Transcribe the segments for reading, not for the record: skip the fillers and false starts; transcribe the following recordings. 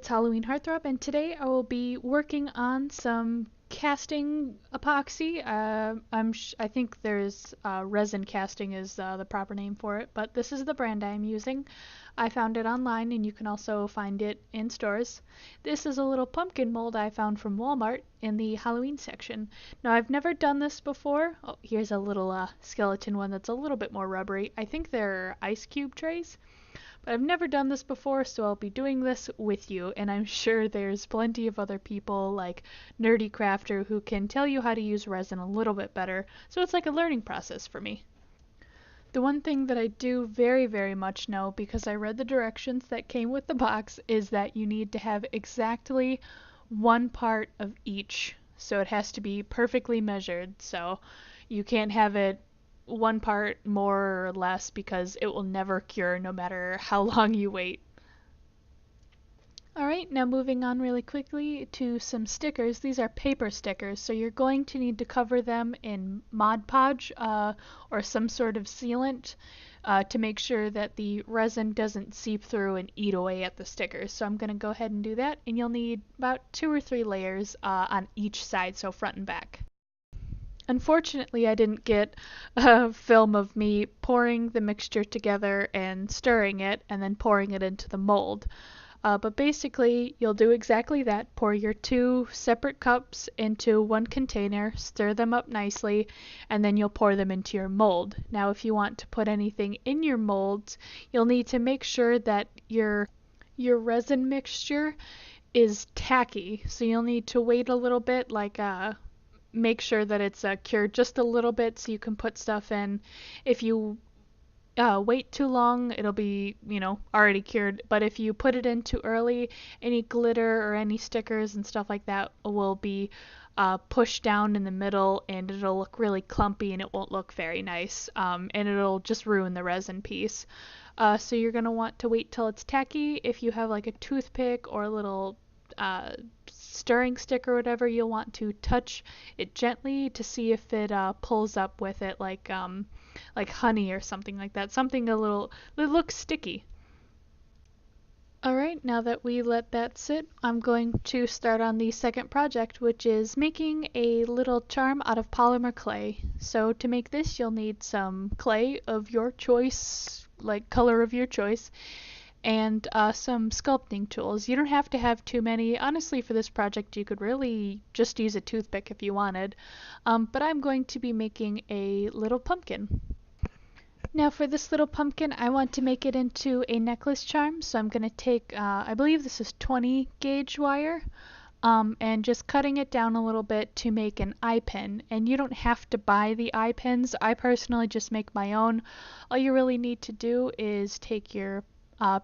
it's Halloween Heartthrob, and today I will be working on some casting epoxy. I think there's resin casting is the proper name for it, but this is the brand I'm using. I found it online, and you can also find it in stores. This is a little pumpkin mold I found from Walmart in the Halloween section. Now I've never done this before. Oh, here's a little skeleton one that's a little bit more rubbery. I think they're ice cube trays. But I've never done this before, so I'll be doing this with you, and I'm sure there's plenty of other people like Nerdy Crafter who can tell you how to use resin a little bit better, so it's like a learning process for me. The one thing that I do very, very much know, because I read the directions that came with the box, is that you need to have exactly one part of each. So it has to be perfectly measured, so you can't have it one part more or less because it will never cure no matter how long you wait. Alright, now moving on really quickly to some stickers. These are paper stickers, so you're going to need to cover them in Mod Podge or some sort of sealant to make sure that the resin doesn't seep through and eat away at the stickers. So I'm going to go ahead and do that, and you'll need about 2 or 3 layers on each side, so front and back. Unfortunately, I didn't get a film of me pouring the mixture together and stirring it and then pouring it into the mold. But basically, you'll do exactly that. Pour your 2 separate cups into one container, stir them up nicely, and then you'll pour them into your mold. Now, if you want to put anything in your molds, you'll need to make sure that your resin mixture is tacky. So you'll need to wait a little bit, make sure that it's cured just a little bit so you can put stuff in. If you wait too long, it'll be, already cured. But if you put it in too early, any glitter or any stickers and stuff like that will be pushed down in the middle, and it'll look really clumpy and it won't look very nice. And it'll just ruin the resin piece. So you're going to want to wait till it's tacky. If you have like a toothpick or a little stirring stick or whatever, you'll want to touch it gently to see if it pulls up with it like honey or something like that. Something a little that looks sticky. Alright, now that we let that sit, I'm going to start on the second project, which is making a little charm out of polymer clay. So to make this, you'll need some clay of your choice, like color of your choice, and some sculpting tools. You don't have to have too many. Honestly, for this project, you could really just use a toothpick if you wanted. But I'm going to be making a little pumpkin. Now for this little pumpkin, I want to make it into a necklace charm, so I'm going to take, I believe this is 20 gauge wire, and just cutting it down a little bit to make an eye pin. And you don't have to buy the eye pins. I personally just make my own. All you really need to do is take your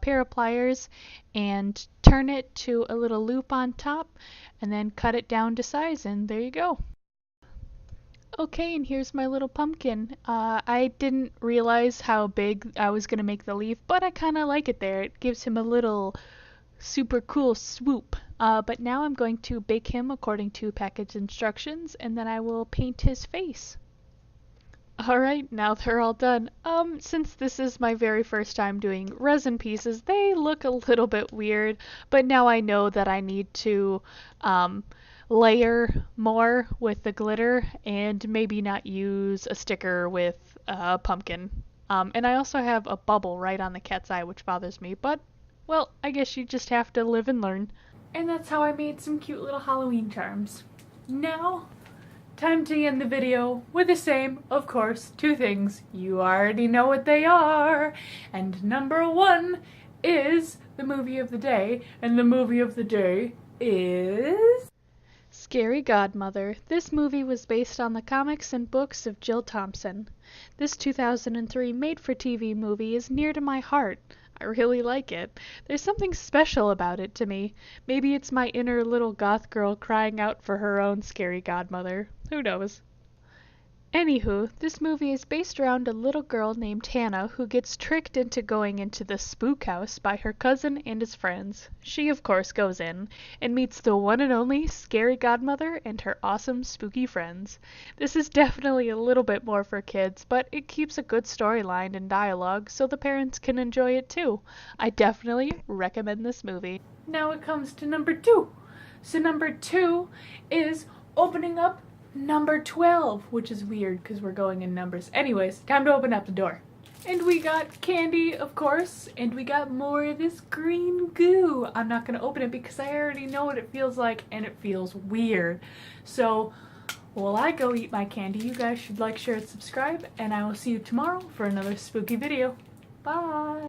pair of pliers and turn it to a little loop on top, and then cut it down to size, and there you go. Okay, and here's my little pumpkin. I didn't realize how big I was gonna make the leaf, but I kinda like it there. It gives him a little super cool swoop. But now I'm going to bake him according to package instructions, and then I will paint his face. Alright, now they're all done. Since this is my very first time doing resin pieces, they look a little bit weird, but now I know that I need to layer more with the glitter and maybe not use a sticker with a pumpkin. And I also have a bubble right on the cat's eye, which bothers me, but, well, I guess you just have to live and learn. And that's how I made some cute little Halloween charms. Now, time to end the video with the same, of course, 2 things. You already know what they are. And number 1 is the movie of the day. And the movie of the day is Scary Godmother. This movie was based on the comics and books of Jill Thompson. This 2003 made-for-TV movie is near to my heart. I really like it. There's something special about it to me. Maybe it's my inner little goth girl crying out for her own scary godmother. Who knows? Anywho, this movie is based around a little girl named Hannah who gets tricked into going into the spook house by her cousin and his friends. She, of course, goes in and meets the one and only scary godmother and her awesome spooky friends. This is definitely a little bit more for kids, but it keeps a good storyline and dialogue so the parents can enjoy it too. I definitely recommend this movie. Now it comes to number 2. So number 2 is opening up number 12, which is weird because we're going in numbers. Anyways, time to open up the door. And we got candy, of course, and we got more of this green goo. I'm not going to open it because I already know what it feels like, and it feels weird. So, while I go eat my candy, you guys should like, share, and subscribe, and I will see you tomorrow for another spooky video. Bye!